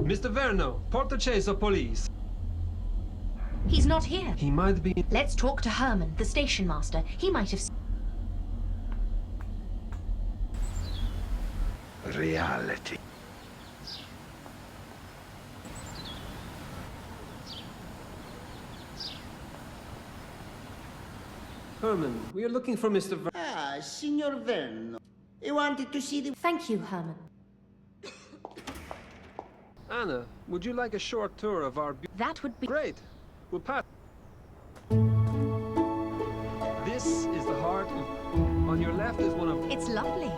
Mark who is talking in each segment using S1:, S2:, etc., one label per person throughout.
S1: Mr. Verno, Portaceso police.
S2: He's not here.
S1: He might be...
S2: Let's talk to Herman, the station master. He might have...
S3: Reality.
S1: Herman, we are looking for Mr. Ver...
S4: Ah, Signor Verno. He wanted to see the...
S2: Thank you, Herman.
S1: Anna, would you like a short tour of our...
S2: That would be...
S1: Great. We'll pass. This is the heart. On your left is one of...
S2: It's lovely.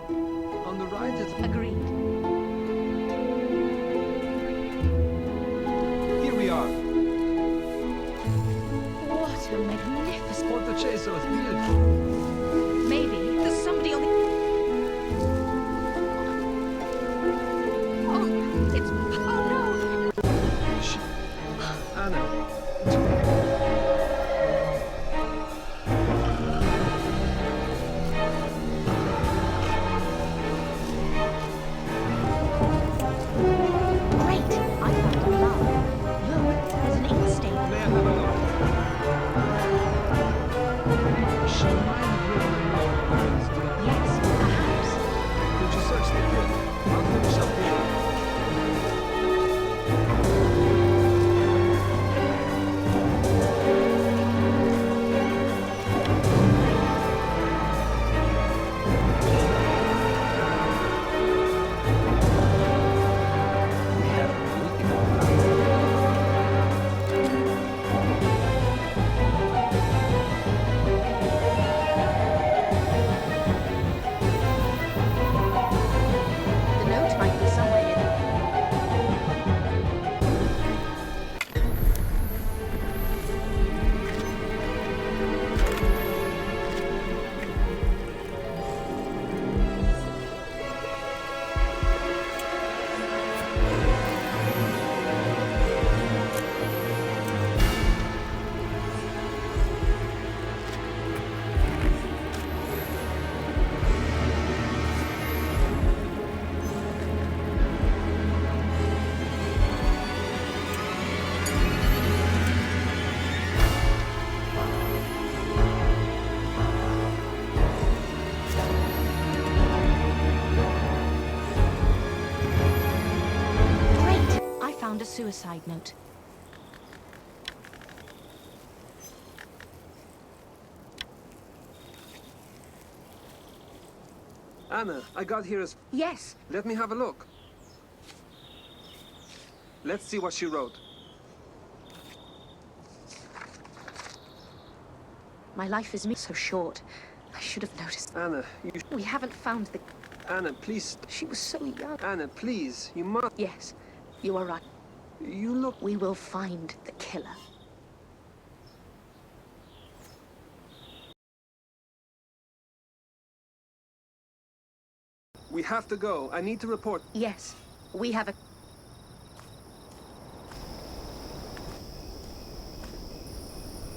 S1: On the right is...
S2: Agreed.
S1: Here we are.
S2: What a magnificent...
S1: Portaceso is beautiful.
S2: Maybe there's somebody on the... Oh, it's... Oh, no!
S1: Shh. Anna.
S2: Great! I found a love. Look, there's an ink stain.
S1: May I have a look? She might have written a note on this door.
S2: Yes, perhaps.
S1: Could you search the kit? I'll finish up here.
S3: We have a meeting.
S2: The note might be somewhere in... Great! I found a suicide note.
S1: Anna, I got here as...
S2: Yes,
S1: Let me have a look. Let's see what she wrote.
S2: my life is so short. I should have noticed.
S1: Anna, you...
S2: We haven't found the...
S1: Anna, please...
S2: She was so young.
S1: Anna, please, you must...
S2: Yes, you are right.
S1: You look...
S2: We will find the killer.
S1: We have to go. I need to report.
S2: Yes, we have a...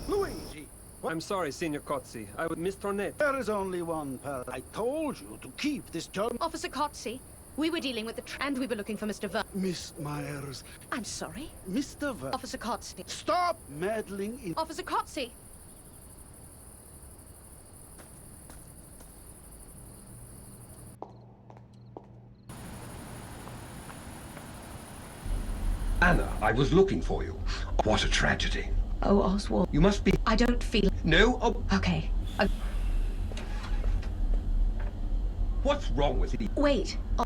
S5: Luigi,
S1: I'm sorry, Signor Cozzi. I would miss Tornet.
S5: there is only one pearl. I told you to keep this germ...
S2: Officer Cozzi, we were dealing with the and we were looking for Mr. Ver...
S5: Miss Myers,
S2: I'm sorry.
S5: Mr. Ver...
S2: Officer Cozzi.
S5: Stop meddling in...
S2: Officer Cozzi!
S3: Anna, I was looking for you. What a tragedy.
S2: Oh, Oswald.
S3: You must be...
S2: I don't feel...
S3: No? Oh,
S2: Okay.
S3: what's wrong with you?
S2: Wait. Oh.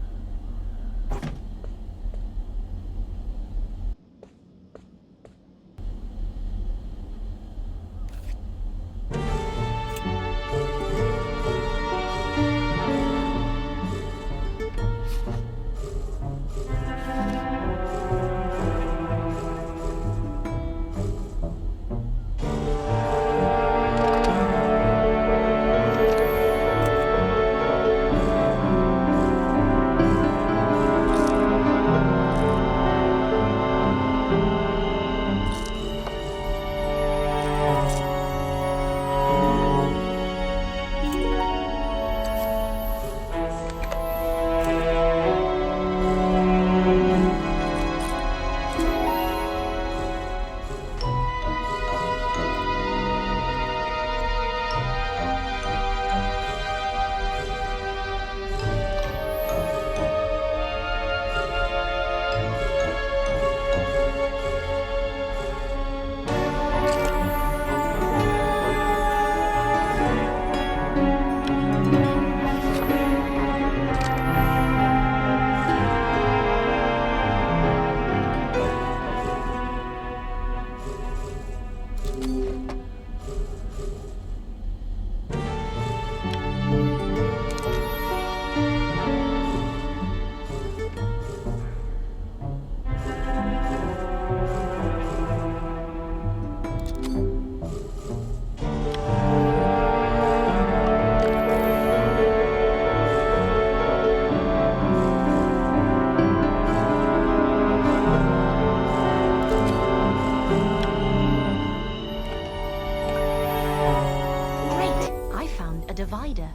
S2: divider.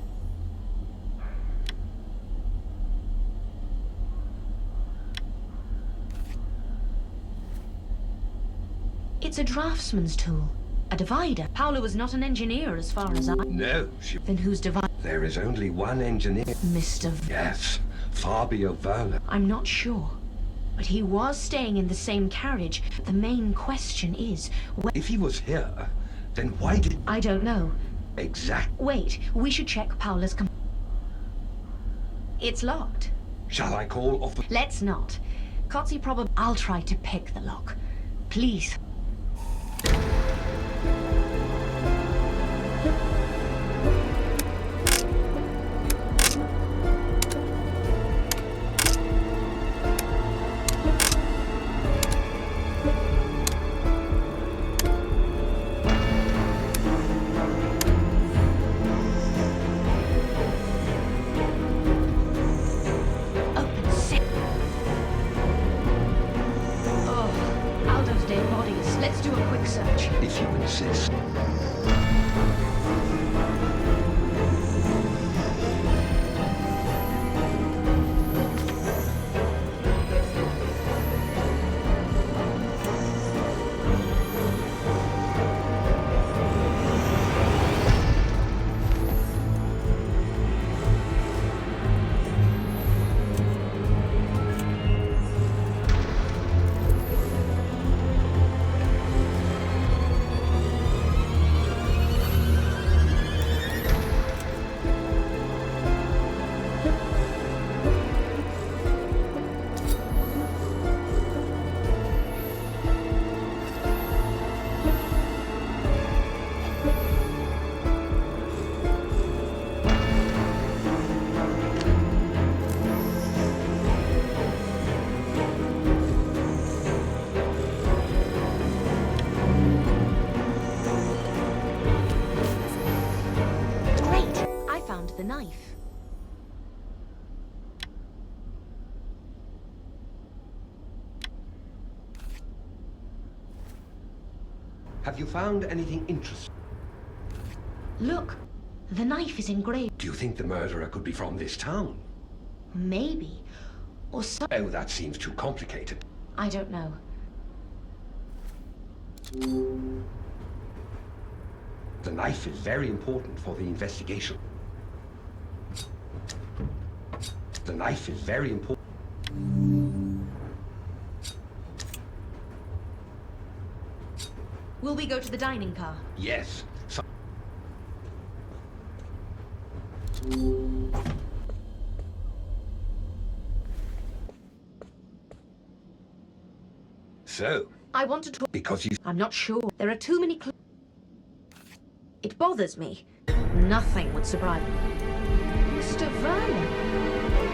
S2: It's a draftsman's tool. A divider. Paula was not an engineer as far as I...
S3: No,
S2: Then who's divider?
S3: There is only one engineer.
S2: Mr.
S3: Yes, Fabio Werner.
S2: I'm not sure. But he was staying in the same carriage. The main question is...
S3: If he was here, then why did...
S2: I don't know.
S3: Exactly.
S2: Wait, we should check Paula's It's locked.
S3: Shall I call off...
S2: Let's not. Kotzi probably... I'll try to pick the lock. Please. Let's do a quick search.
S3: If you insist.
S2: The knife.
S3: Have you found anything interesting?
S2: Look, the knife is engraved.
S3: Do you think the murderer could be from this town?
S2: Maybe. Or so.
S3: Oh, that seems too complicated.
S2: I don't know.
S3: The knife is very important for the investigation. The knife is very important.
S2: Will we go to the dining car?
S3: Yes. So?
S2: I want to talk...
S3: Because you...
S2: I'm not sure. There are too many It bothers me. Nothing would surprise me. Mr. Werner!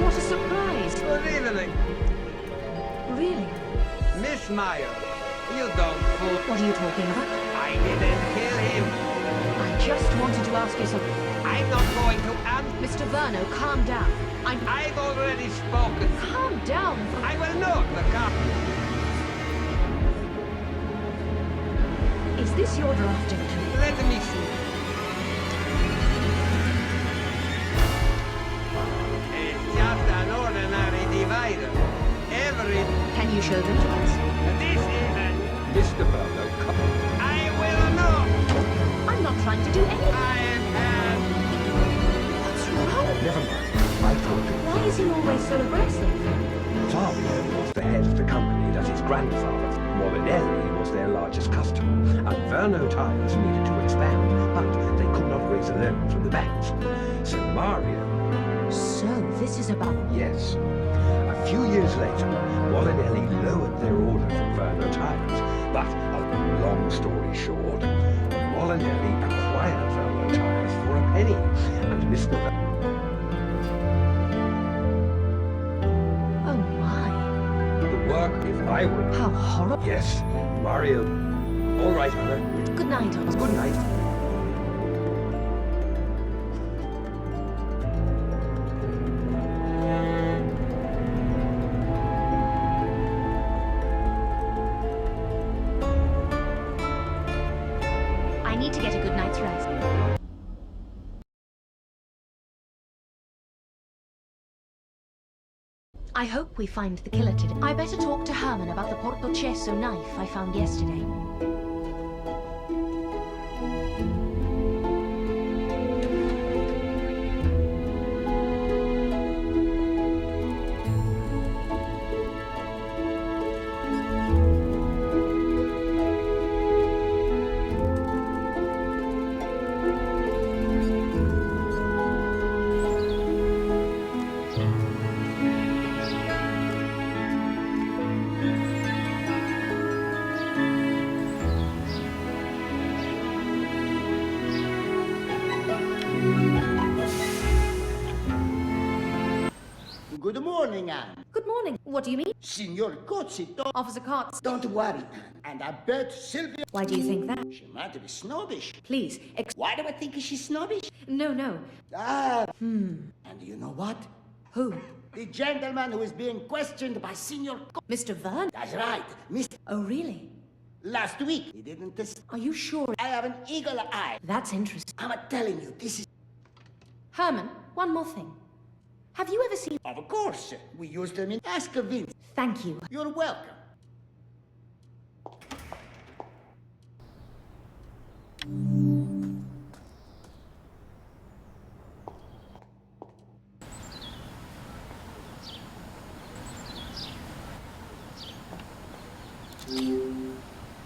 S2: What a surprise!
S6: Good evening.
S2: Really?
S6: Miss Meyer, you don't fool.
S2: What are you talking about?
S6: I didn't kill him.
S2: I just wanted to ask you something.
S6: I'm not going to
S2: Mr. Werner, calm down.
S6: I've already spoken.
S2: Calm down.
S6: I will note the car.
S2: Is this your drafting tool?
S6: Let me see. It's just an ordinary divider.
S2: Can you show them to us?
S6: This isn't...
S3: Mr. Berlow,
S6: I will not.
S2: I'm not trying to do anything.
S6: I am...
S2: What's wrong?
S3: never mind. I told you.
S2: Why is he always so aggressive?
S3: Fabio was the head of the company that his grandfather, Molinelli, was their largest customer, and Verno Tires needed to expand, but they could not raise a loan from the banks. So Mario...
S2: So, this is about...
S3: Yes. A few years later, Molinelli lowered their order from Verno Tires, but, a long story short, Molinelli acquired Verno Tires for a penny, and Mr.
S2: Oh my.
S3: The work, if I were...
S2: How horrible.
S3: Yes, Mario. All right, Anna.
S2: Good night, Osborne.
S3: Good night.
S2: I need to get a good night's rest. I hope we find the killer today. I better talk to Herman about the portocesso knife I found yesterday.
S4: Good morning, Anne.
S2: Good morning. What do you mean?
S4: Signor Cozzi,
S2: Officer Cots.
S4: don't worry, Anne. And I bet Sylvia...
S2: Why do you think that?
S4: She might be snobbish.
S2: Please,
S4: Why do I think she's snobbish?
S2: No.
S4: And you know what?
S2: Who?
S4: The gentleman who is being questioned by Signor
S2: Mr. Vern?
S4: That's right, Mr.
S2: Oh, really?
S4: Last week, he didn't test...
S2: Are you sure?
S4: I have an eagle eye.
S2: That's interesting.
S4: I'm telling you, this is...
S2: Herman, one more thing. Have you ever seen...
S4: Of course, we used them in Ask Vince.
S2: Thank you.
S4: You're welcome.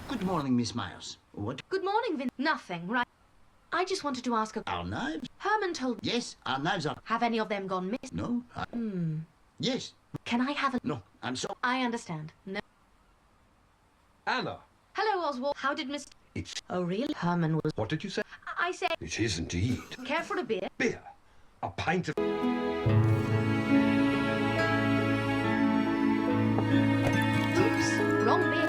S4: Good morning, Miss Miles. What?
S2: Good morning, Vin. Nothing, right? I just wanted to ask a...
S4: Our knives?
S2: Herman told...
S4: Yes, our knives are...
S2: Have any of them gone missing?
S4: No? Yes.
S2: Can I have a...
S4: No, I'm sorry.
S2: I understand. No.
S1: Anna.
S2: Hello, Oswald. How did Mr...
S3: It's...
S2: Oh, really? Herman was...
S3: What did you say?
S2: I said...
S3: It is indeed.
S2: Care for a beer?
S3: Beer. A pint of...
S2: Oops. Wrong beer.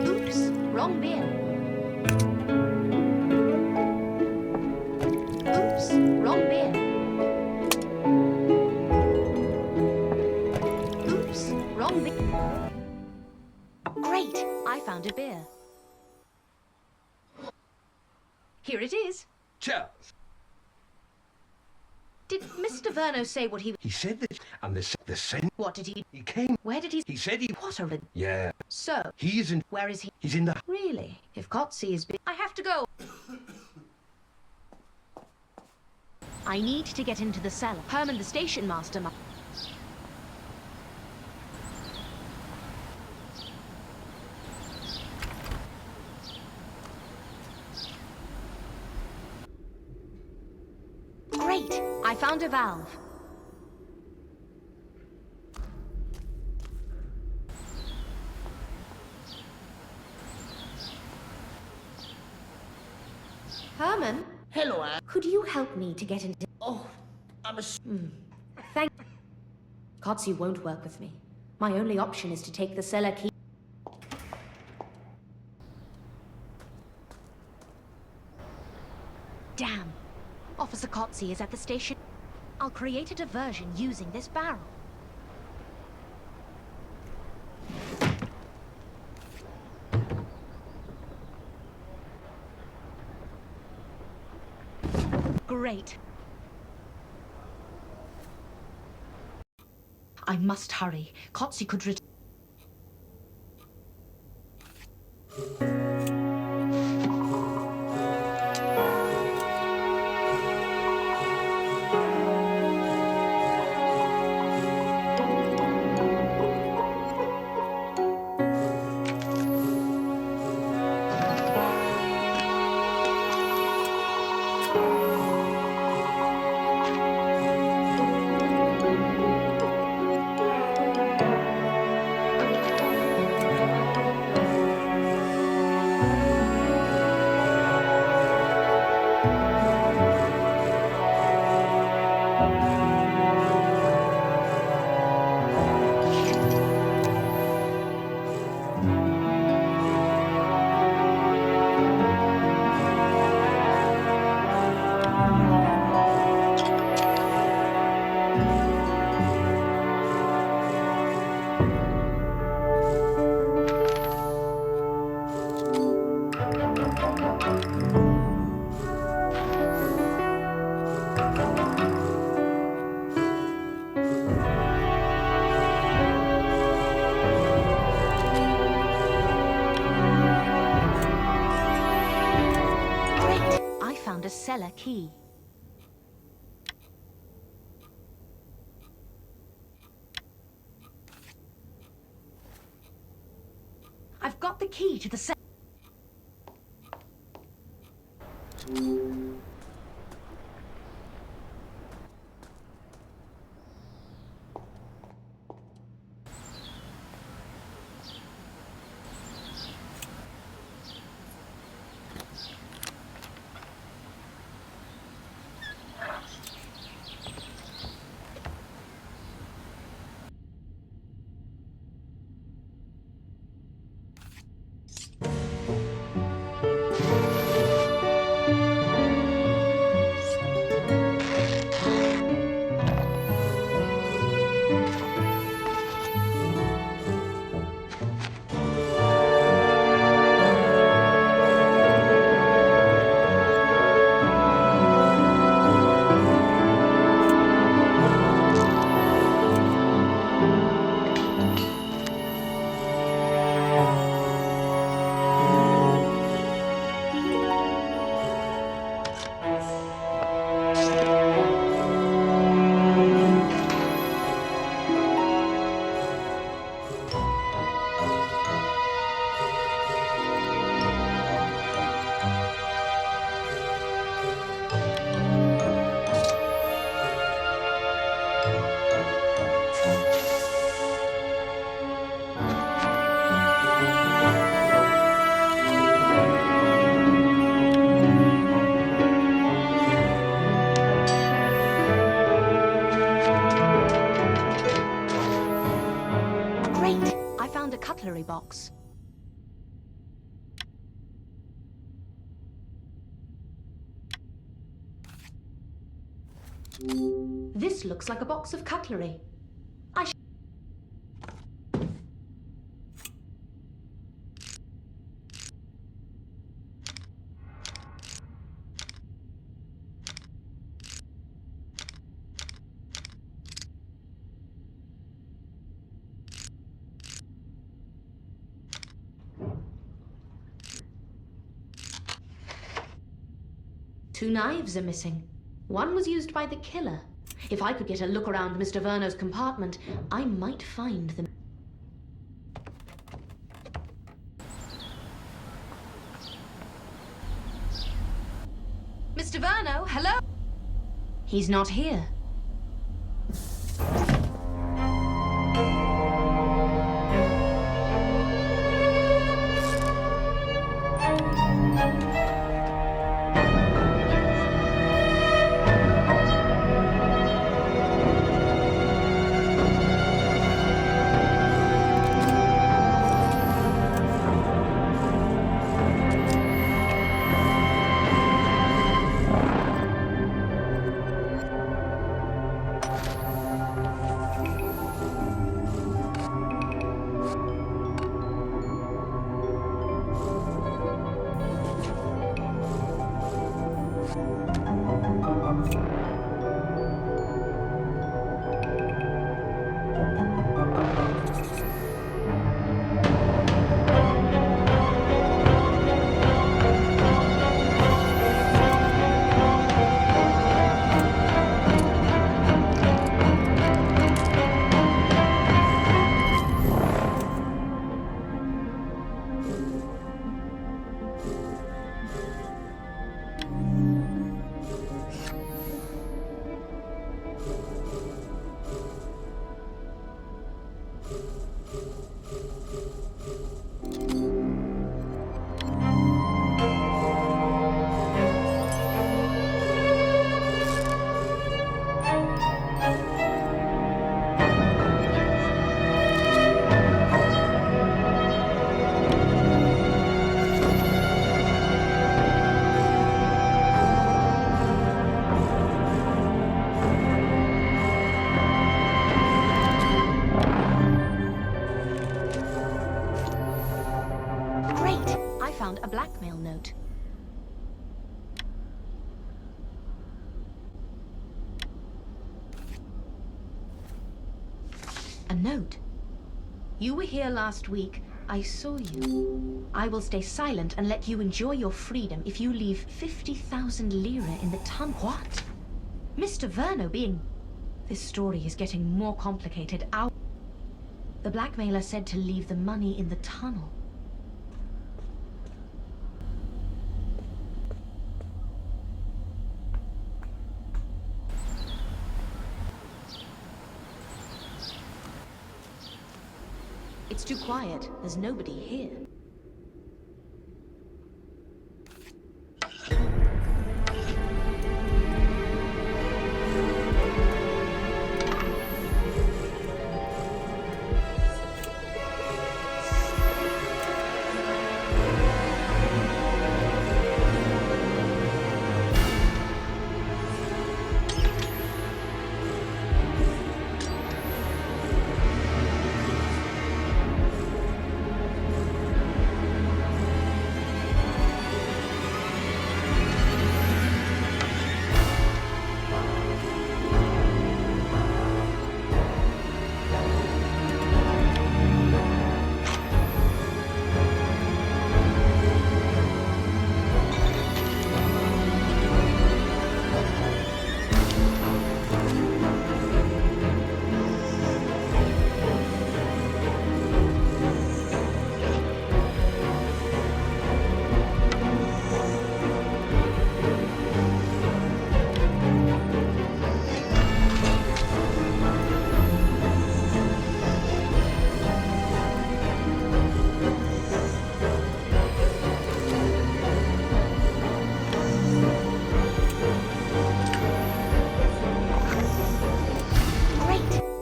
S2: Oops. Wrong beer. Oops. Wrong beer. Oops. Wrong beer. Great. I found a beer. Here it is.
S3: Cheers.
S2: Did Mr. Verno say what he...
S3: He said that... And the same...
S2: What did he...
S3: He came...
S2: Where did he...
S3: He said he...
S2: What a...
S3: Yeah.
S2: So,
S3: He isn't...
S2: where is he?
S3: He's in the...
S2: Really? If Kotzi is big... I have to go. I need to get into the cellar. Herman, the station master, Great! I found a valve. Herman,
S4: Hello, Anne.
S2: could you help me to get into...
S4: Oh, I'm a...
S2: Thank... Kotzi won't work with me. My only option is to take the cellar key. Damn. Officer Kotzi is at the station. I'll create a diversion using this barrel. Great. I must hurry. Kotzi could Great! I found a cellar key. I've got the key to the cellar. Cutlery box. This looks like a box of cutlery. Two knives are missing. One was used by the killer. If I could get a look around Mr. Verno's compartment, I might find them. Mr. Verno, hello? He's not here. You were here last week. I saw you. I will stay silent and let you enjoy your freedom if you leave 50,000 lira in the tunnel. What? Mr. Verno being... This story is getting more complicated. The blackmailer said to leave the money in the tunnel. It's too quiet. There's nobody here.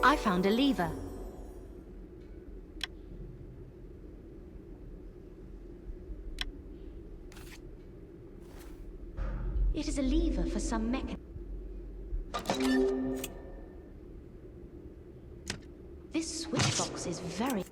S2: I found a lever. It is a lever for some mechanism. This switch box is very...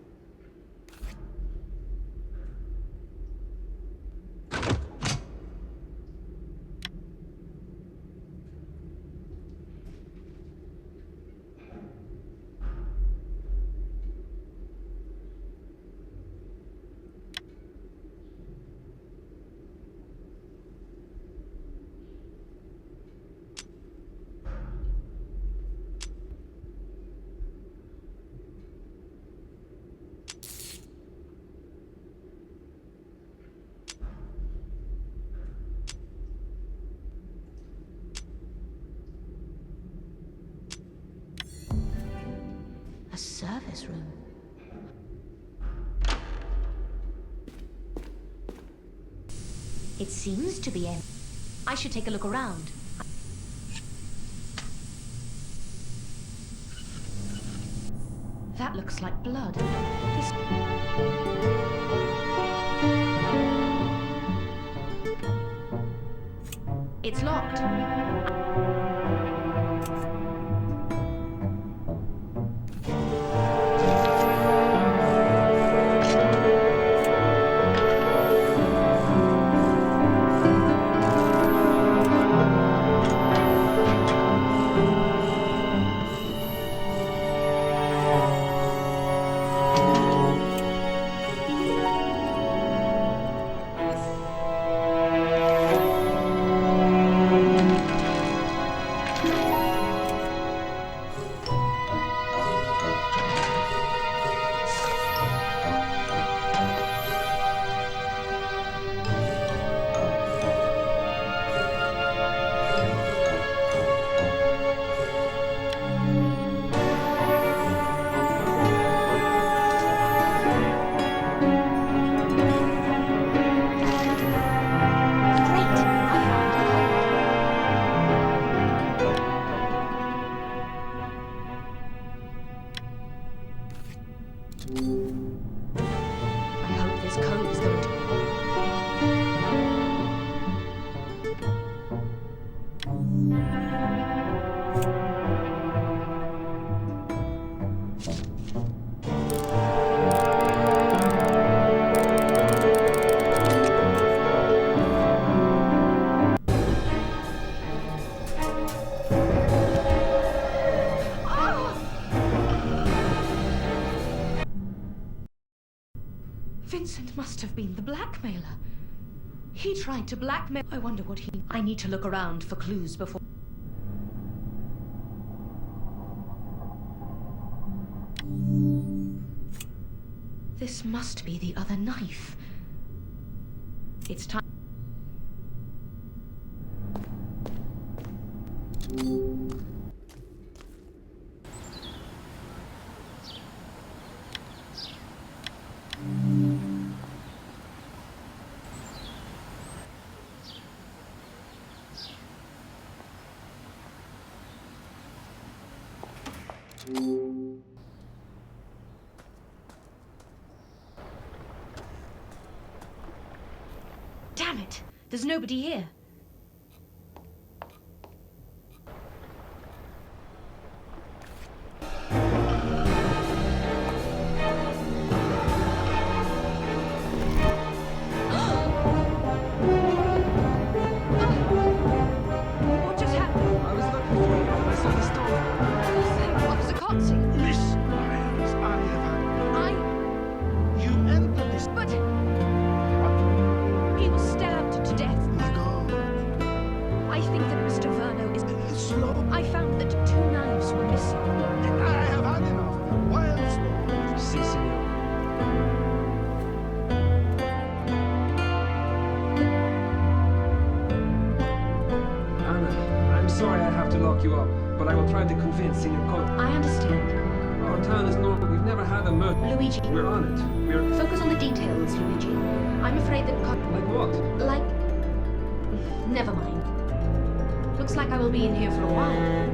S2: A service room. It seems to be empty. I should take a look around. That looks like blood. It's locked. It must have been the blackmailer. He tried to blackmail... I wonder what he... I need to look around for clues before... This must be the other knife. It's time... Damn it! There's nobody here. What just happened?
S1: I was looking for you and I saw the stone.
S2: What was a cutscene?
S5: Listen, Miles, I have you entered this.
S2: But... he was stabbed to death.
S5: My God.
S2: I think that Mr. Verno is...
S5: Slow.
S2: I found that 2 knives were missing.
S5: I have had enough. Wild stories.
S1: Si, senor. Anna, I'm sorry I have to lock you up, but I will try to convince Senor Cole.
S2: I understand.
S1: Our town is normal. We've never had a murder.
S2: Luigi,
S1: We're on it. We're...
S2: focus on the details, Luigi. I'm afraid that...
S1: Like what?
S2: Like... never mind. Looks like I will be in here for a while.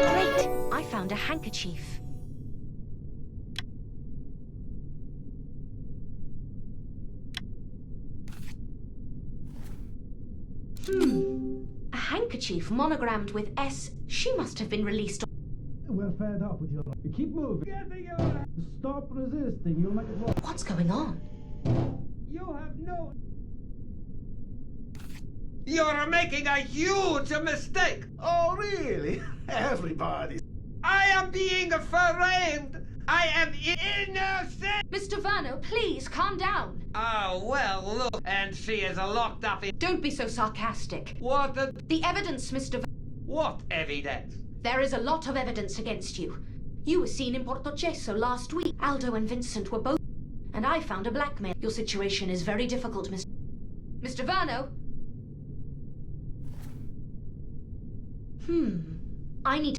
S2: Great! I found a handkerchief. A handkerchief monogrammed with S. She must have been released.
S5: We're fed up with your life. Keep moving. Stop resisting. You'll make it work.
S2: What's going on?
S6: You have no... You're making a huge mistake.
S5: Oh, really? Everybody.
S6: I am being framed. I am innocent.
S2: Mr. Verno, please calm down.
S6: Oh, well, look. And she is locked up in...
S2: Don't be so sarcastic.
S6: What the...
S2: The evidence, Mr.
S6: What evidence?
S2: There is a lot of evidence against you. You were seen in Portocesso last week. Aldo and Vincent were both... And I found a blackmail. Your situation is very difficult, Mr. Verno? I need...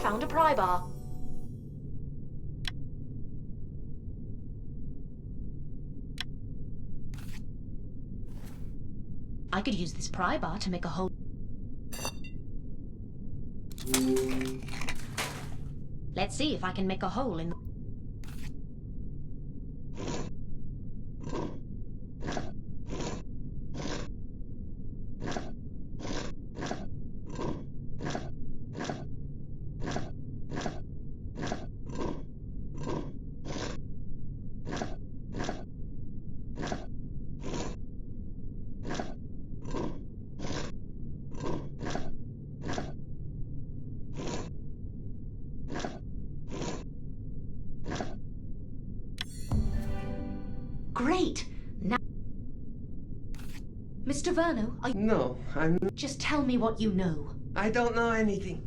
S2: found a pry bar. I could use this pry bar to make a hole. Let's see if I can make a hole in... Great. Now, Mr. Verno,
S6: No, I'm...
S2: just tell me what you know.
S6: I don't know anything.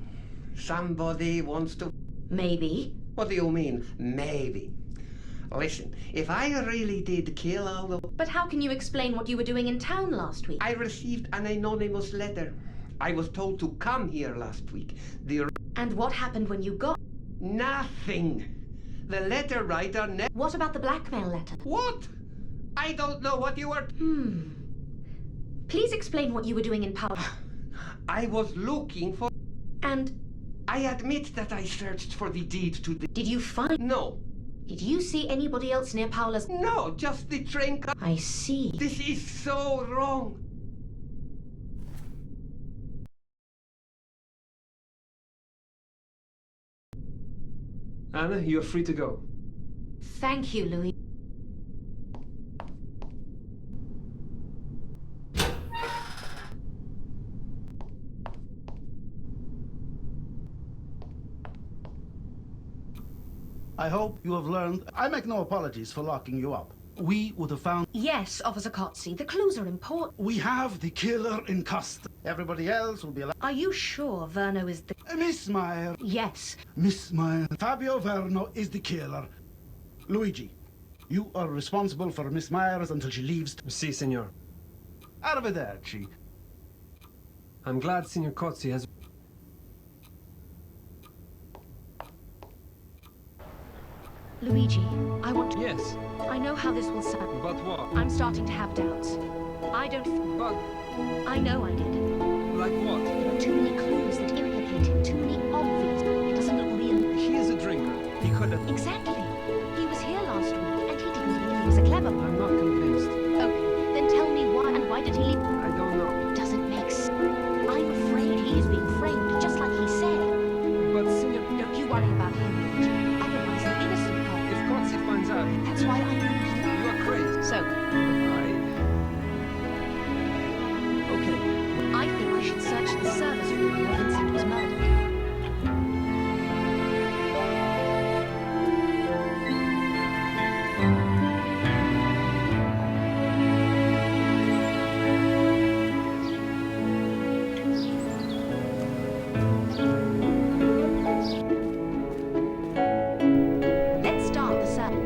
S6: Somebody wants to...
S2: Maybe.
S6: What do you mean, maybe? Listen, if I really did kill all the...
S2: But how can you explain what you were doing in town last week?
S6: I received an anonymous letter. I was told to come here last week.
S2: And what happened when you got...
S6: Nothing. The letter writer
S2: What about the blackmail letter?
S6: What? I don't know what you are...
S2: Please explain what you were doing in Paula.
S6: I was looking for...
S2: And
S6: I admit that I searched for the deed to the...
S2: did you find...
S6: No.
S2: Did you see anybody else near Paula's...
S6: No, just the train car.
S2: I see.
S6: This is so wrong.
S1: Anna, you're free to go.
S2: Thank you, Louis.
S5: I hope you have learned. I make no apologies for locking you up. We would have found...
S2: Yes, Officer Kotze, the clues are important.
S5: We have the killer in custody. Everybody else will be allowed...
S2: Are you sure Verno is the...
S5: Miss Meyer.
S2: Yes.
S5: Miss Meyer. Fabio Verno is the killer. Luigi, you are responsible for Miss Myers until she leaves.
S1: Si, senor.
S5: Arrivederci.
S1: I'm glad Signor Kotze has...
S2: Luigi, I want to...
S1: Yes,
S2: I know how this will sound.
S1: but what?
S2: I'm starting to have doubts. I don't...
S1: But,
S2: I know I did.
S1: like what?
S2: There are too many clues that implicate him, too many obvious. It doesn't look real.
S1: He is a drinker. He could have...
S2: Exactly. He was here last week, and he didn't think he was a clever
S1: I'm
S2: man.
S1: not convinced.
S2: Okay, then tell me why, and why did he leave?
S1: I don't know.
S2: It doesn't make sense. I'm afraid he is being framed, just like he said.
S1: But, Signor...
S2: Don't you worry about him, Luigi. Otherwise, the innocent girl...
S1: If Kotze finds out...
S2: That's why I need you.
S1: You are crazy.
S2: So,
S1: Okay.
S2: I think we should search the service room where Vincent was murdered. Let's start the search.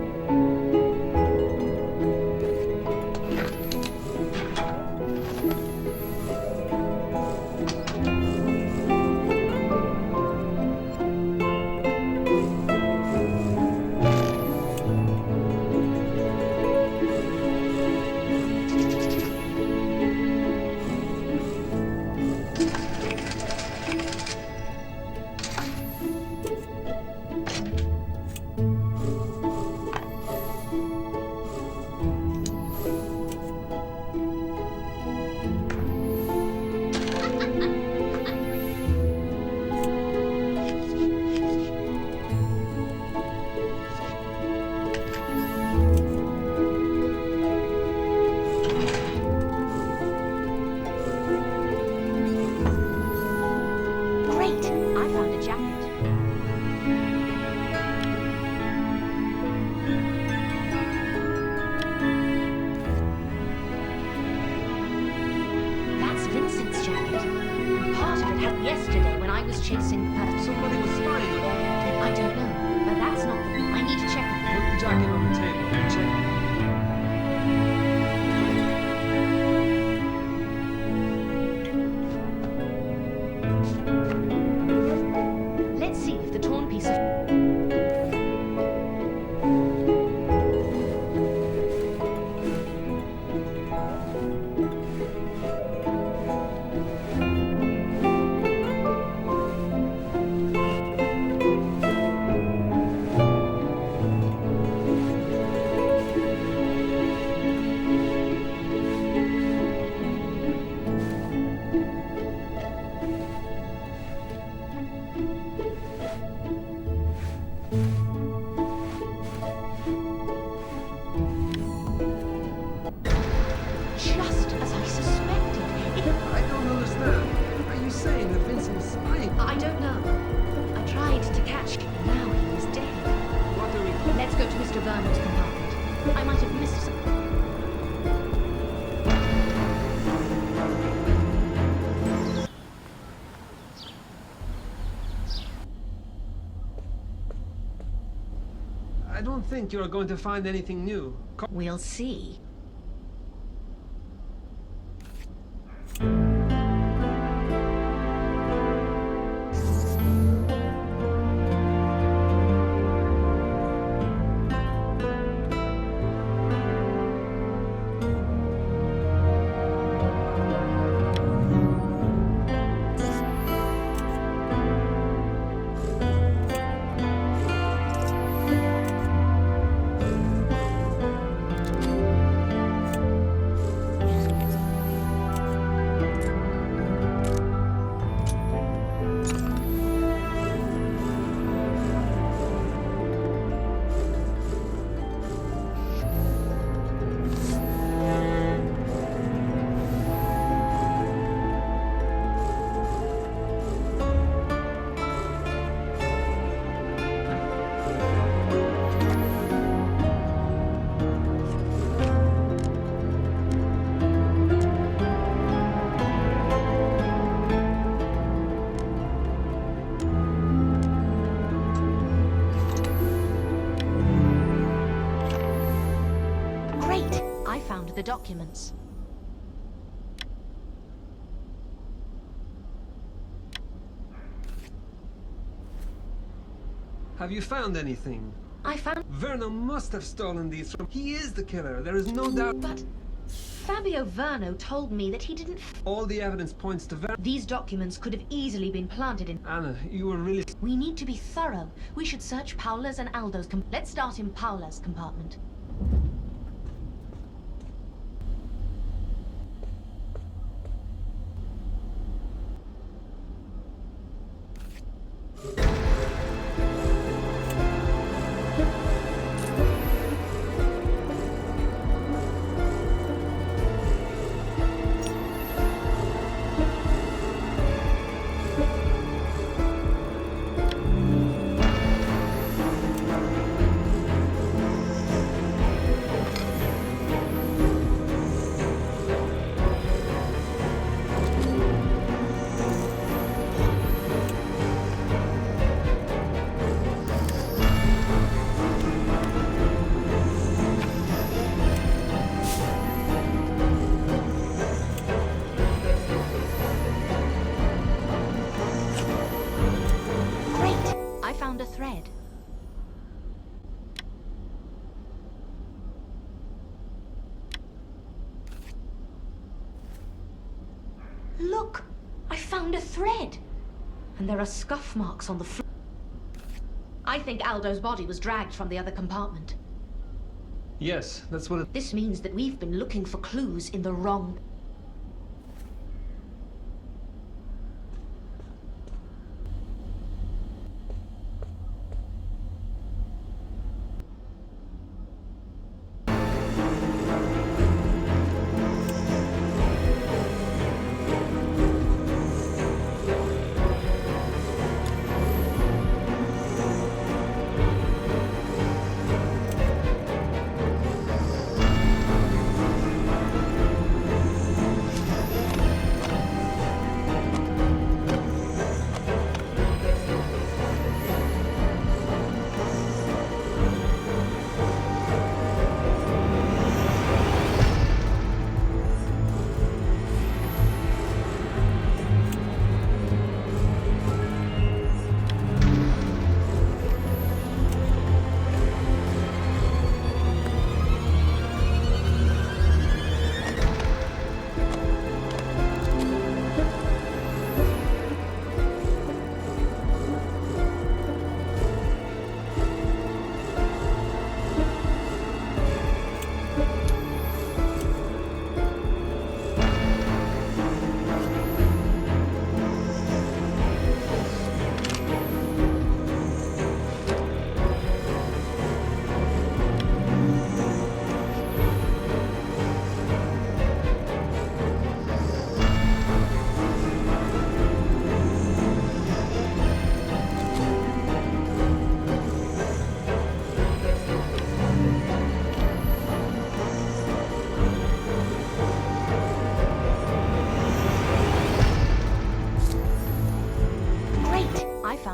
S2: Great! I found a jacket. That's Vincent's jacket. And part of it happened yesterday when I was chasing her.
S1: Somebody was spying on you.
S2: I don't know, but that's not the... I need to check.
S1: Put the jacket on the table and check.
S2: Let's see if the torn piece of... Just as I suspected.
S1: I don't understand. Are you saying that Vincent is spying?
S2: I don't know. I tried to catch him. Now he is dead.
S1: What are we...
S2: Let's go to Mr. Verno's compartment. I might have missed something.
S1: don't think you're going to find anything new.
S2: We'll see. The documents.
S1: Have you found anything?
S2: I found...
S1: Verno must have stolen these from... He is the killer, there is no doubt.
S2: But Fabio Verno told me that he didn't...
S1: All the evidence points to Verno.
S2: These documents could have easily been planted in...
S1: Anna, you were really...
S2: We need to be thorough. We should search Paola's and Aldo's... Let's start in Paola's compartment. Thread. Look! I found a thread! And there are scuff marks on the floor. I think Aldo's body was dragged from the other compartment.
S1: Yes, that's what it...
S2: This means that we've been looking for clues in the wrong...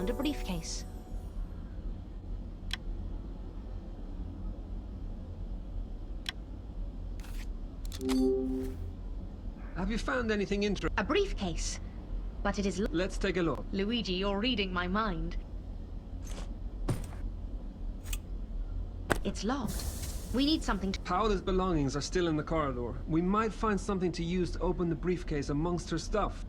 S2: found a briefcase.
S1: Have you found anything interesting?
S2: A briefcase. But it is...
S1: Let's take a look.
S2: Luigi, you're reading my mind. It's locked. We need something to...
S1: Paola's belongings are still in the corridor. We might find something to use to open the briefcase amongst her stuff.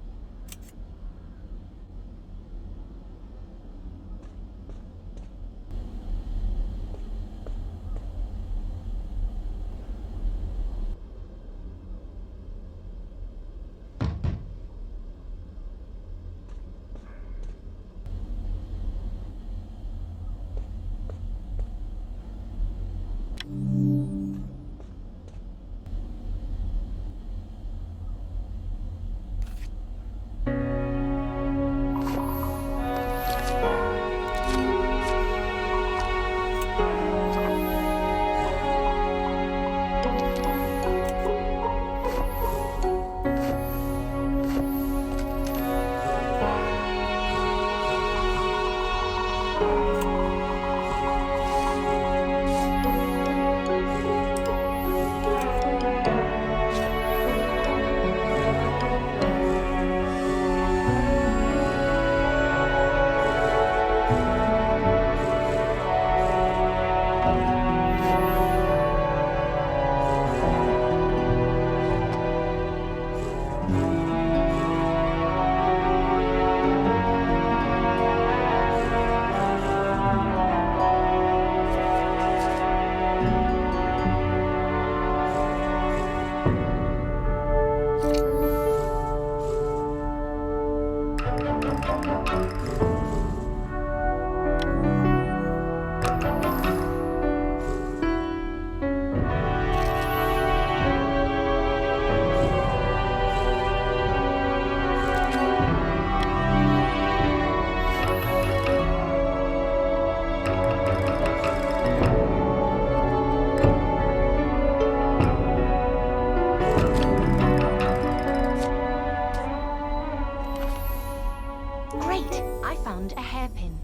S2: Great! I found a hairpin.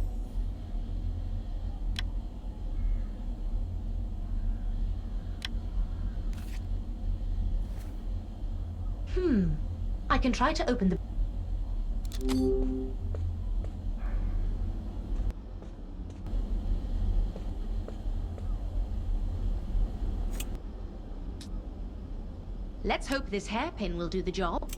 S2: I can try to open the... Let's hope this hairpin will do the job.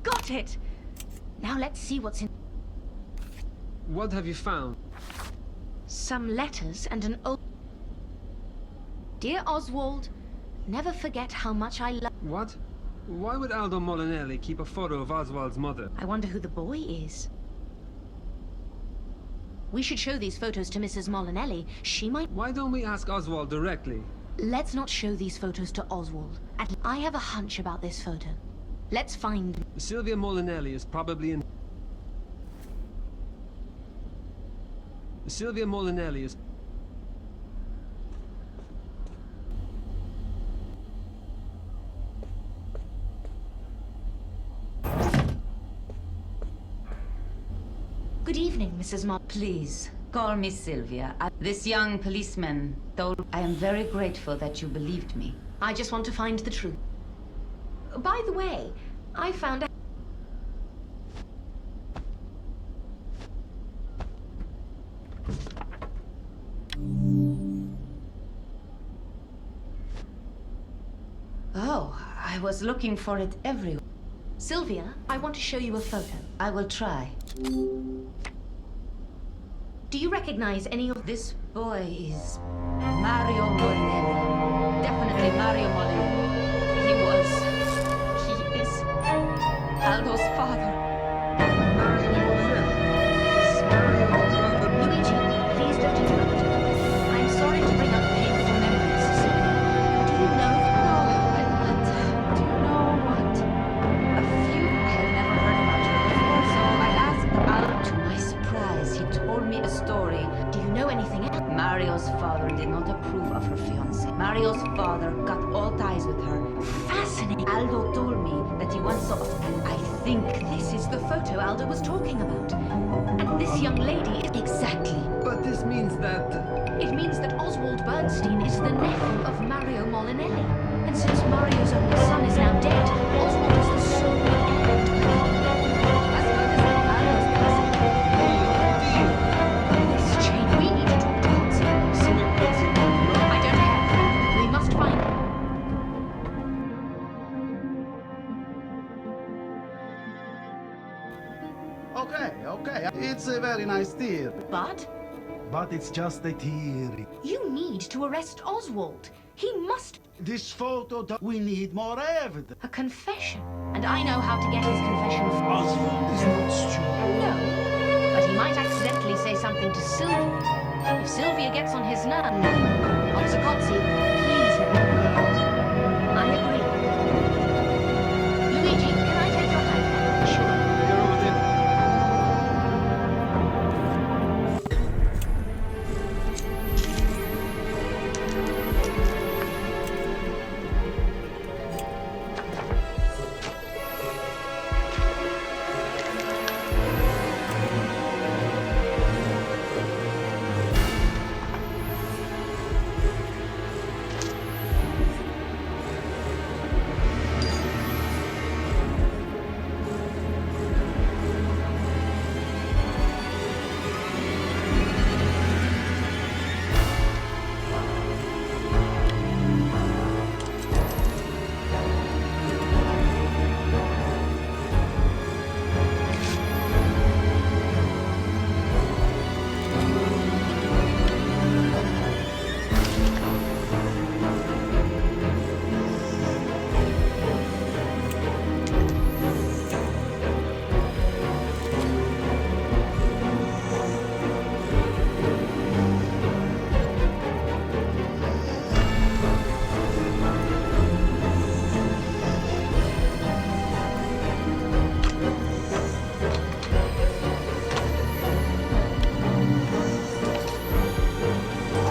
S2: Got it! Now let's see what's in...
S1: What have you found?
S2: Some letters and an old... Dear Oswald, never forget how much I love...
S1: What? Why would Aldo Molinelli keep a photo of Oswald's mother?
S2: I wonder who the boy is. We should show these photos to Mrs. Molinelli. She might...
S1: Why don't we ask Oswald directly?
S2: Let's not show these photos to Oswald. I have a hunch about this photo. Let's find...
S1: Silvia Molinelli is probably in... Silvia Molinelli is...
S2: Good evening, Mrs. Mol...
S7: Please, call me Sylvia. This young policeman told... I am very grateful that you believed me.
S2: I just want to find the truth. By the way, I found out...
S7: Oh, I was looking for it everywhere.
S2: Sylvia, I want to show you a photo.
S7: I will try.
S2: Do you recognize any of...
S7: This boy is Mario Molinelli. Definitely Mario Molinelli. He is Aldo's father.
S2: Luigi, please don't interrupt. I'm sorry to bring up painful memories, Sylvia. Do you know...
S7: No, Mario's father cut all ties with her.
S2: Fascinating.
S7: Aldo told me that he once saw, and I think
S2: This is the photo Aldo was talking about. And this young lady is exactly.
S1: But this means that...
S2: It means that Oswald Bernstein is the nephew of Mario Molinelli. And since Mario's only son is now dead, Oswald is the sole heir to the
S7: as good as Aldo's cousin.
S2: This chain. We need to talk to Consi. I don't care. We must find him.
S5: Okay. It's a very nice theory.
S2: But
S5: It's just a theory.
S2: you need to arrest Oswald. He must.
S5: This photo, we need more evidence.
S2: A confession. And I know how to get his confession.
S5: Oswald is not stupid.
S2: No. But he might accidentally say something to Sylvia. If Sylvia gets on his nerve. Officer Cozzi, please let me know. I agree. Luigi, can I take your hand?
S1: Sure, you're over there.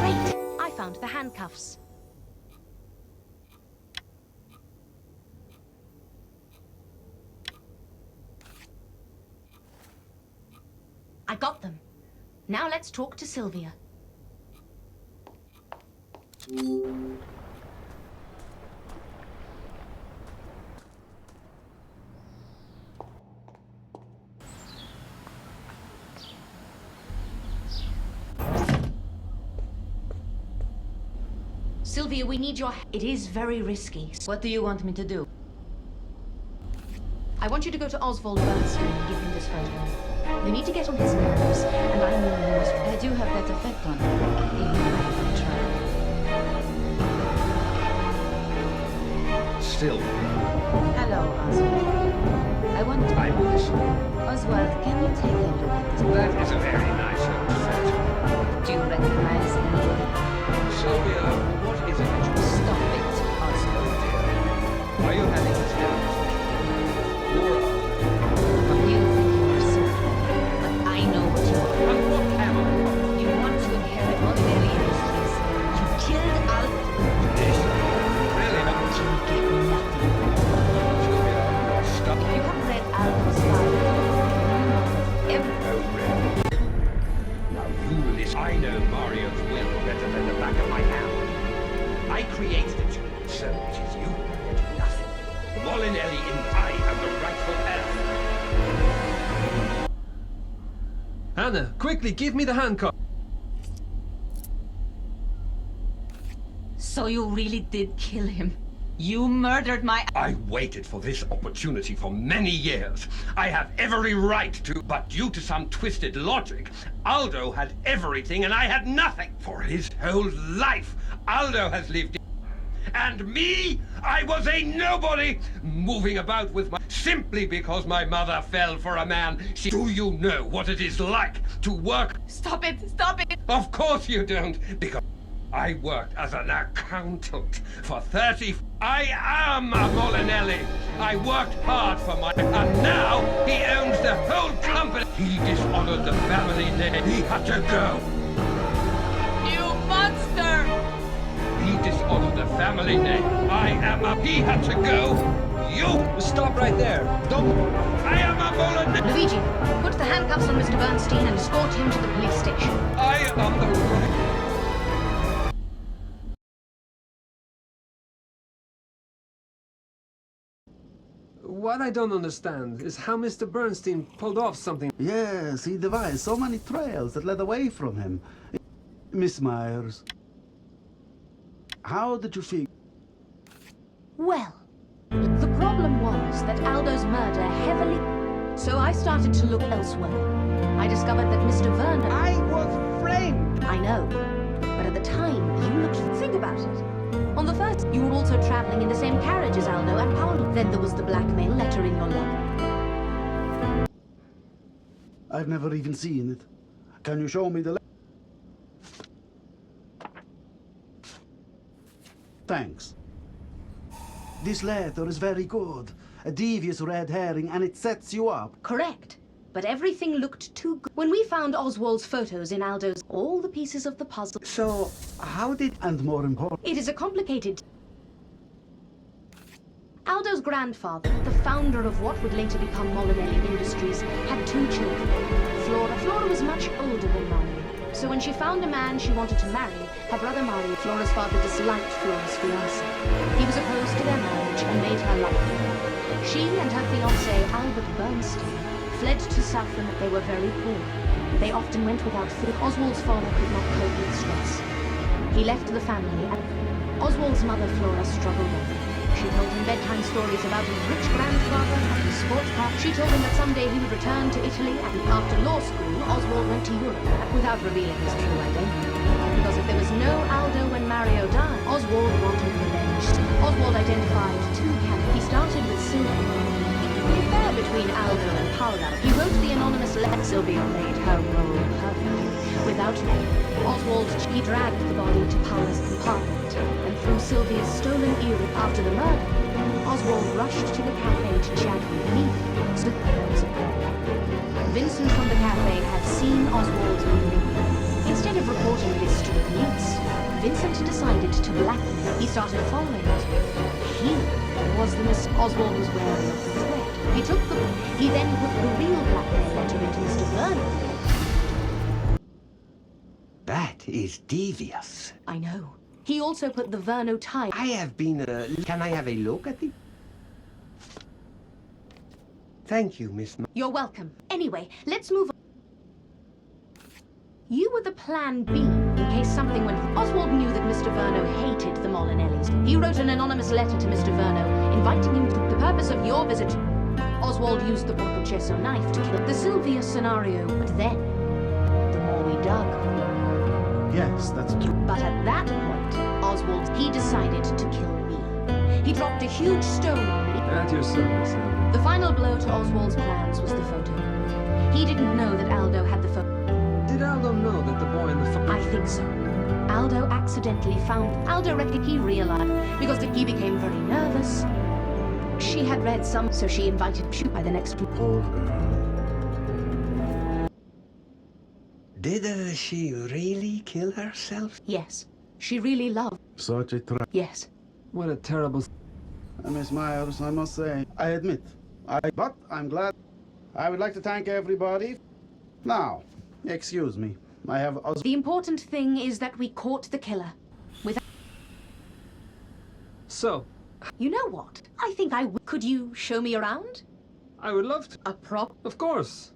S2: Great. I found the handcuffs. I got them. Now let's talk to Sylvia. Sylvia, we need your... It is very risky.
S7: What do you want me to do?
S2: I want you to go to Oswald Bernstein and give him this photo. You need to get on his nerves, and I know you must...
S7: I do have that effect on him, even though I don't try.
S3: Still,
S7: Hello, Oswald. I want to...
S3: I'm listening.
S7: Oswald, can you take a look at this?
S3: That is a very nice outfit.
S7: Do you recognize anything?
S3: Sylvia, what is it that you...
S7: Stop it, Oswald.
S3: Are you having a terrorist? Or
S7: You think you are so clever, but I know what you are.
S3: and what am I?
S7: You want to inherit Molinelli Industries. You killed Albert.
S3: This really not.
S7: You get nothing.
S3: Sylvia, stop.
S7: If you have read Albert's file,
S3: Oh, really? Now you listen. I know Mario's will better than the back of my hand. I created it, so it is you who get nothing. Molinelli and I am the rightful heir.
S1: Anna, quickly, give me the handcuff.
S7: So you really did kill him. You murdered my...
S3: I waited for this opportunity for many years. I have every right to, but due to some twisted logic, Aldo had everything and I had nothing. For his whole life, Aldo has lived. And me, I was a nobody, moving about with my... Simply because my mother fell for a man. Do you know what it is like to work?
S7: Stop it! Stop it!
S3: Of course you don't, because I worked as an accountant for 30... I am a Molinelli. I worked hard for my... And now he owns the whole company. He dishonored the family name. He had to go.
S7: You monster!
S3: He dishonored Honor the family name. I am a... He had to go. You...
S1: Stop right there. Don't...
S3: I am a Molinelli.
S2: Luigi, put the handcuffs on Mr. Bernstein and escort him to the police station.
S3: I am the...
S1: What I don't understand is how Mr. Bernstein pulled off something.
S8: Yes, he devised so many trails that led away from him. Miss Myers, how did you feel?
S2: Well, the problem was that Aldo's murder heavily... So I started to look elsewhere. I discovered that Mr. Vernon...
S6: I was framed.
S2: I know, but at the time, you looked... Think about it. On the first, you were also traveling in the same carriage as Aldo and Paolo. Then there was the blackmail letter in your lug.
S8: I've never even seen it. Can you show me the Thanks. This letter is very good. A devious red herring, and it sets you up.
S2: Correct. But everything looked too good. When we found Oswald's photos in Aldo's, all the pieces of the puzzle...
S6: So, how did...
S8: And more important...
S2: It is a complicated... Aldo's grandfather, the founder of what would later become Molinelli Industries, had 2 children. Flora was much older than Mario. So when she found a man she wanted to marry, her brother Mario, Flora's father, disliked Flora's fiancé. He was opposed to their marriage and made her love him. She and her fiancé, Albert Bernstein, fled to Saffron. They were very poor. They often went without food. Oswald's father could not cope with stress. He left the family, and Oswald's mother, Flora, struggled on. She told him bedtime stories about his rich grandfather and his sports car. She told him that someday he would return to Italy, and after law school, Oswald went to Europe without revealing his true identity. Because if there was no Aldo when Mario died, Oswald wanted revenge. Oswald identified 2 candidates. He started with Sylvia. The affair between Aldo and Paolo. He wrote the anonymous letter. Sylvia played her role perfectly. Without name, Oswald, he dragged the body to Paolo's compartment, and through Sylvia's stolen earring after the murder, Oswald rushed to the cafe to chat with me. So there was a problem. Vincent from the cafe had seen Oswald leaving. Instead of reporting this to the police, Vincent decided to blackmail. He started following it. He was the miss Oswald was wary of the threat. He then put the real blackmail letter into Mr. Vernon.
S6: That is devious.
S2: I know. He also put the Verno tie.
S6: I have been... can I have a look at it? Thank you, Miss...
S2: You're welcome. Anyway, let's move on. You were the plan B in case something went wrong. Oswald knew that Mr. Verno hated the Molinellis. He wrote an anonymous letter to Mr. Verno, inviting him to the purpose of your visit. Oswald used the Portocesso knife to kill the Sylvia scenario, but then, the more we dug...
S8: Yes, that's true.
S2: But at that point, Oswald, he decided to kill me. He dropped a huge stone on me.
S1: At your service, Sam.
S2: The final blow to Oswald's plans was the photo. He didn't know that Aldo had the photo.
S1: Did Aldo know that the boy in the photo...
S2: I think so. Aldo accidentally found... Aldo reckoned he realized, because he became very nervous. She had read some, so she invited shoot by the next...
S8: Poor girl.
S6: Did she really kill herself?
S2: Yes. She really loved...
S8: Such a
S2: Yes.
S1: What a terrible...
S8: Miss Myers, I must say, I admit, but I'm glad. I would like to thank everybody. Now, excuse me, I have...
S2: The important thing is that we caught the killer.
S1: So,
S2: You know what? I think I would. Could you show me around?
S1: I would love to.
S2: A prop?
S1: Of course.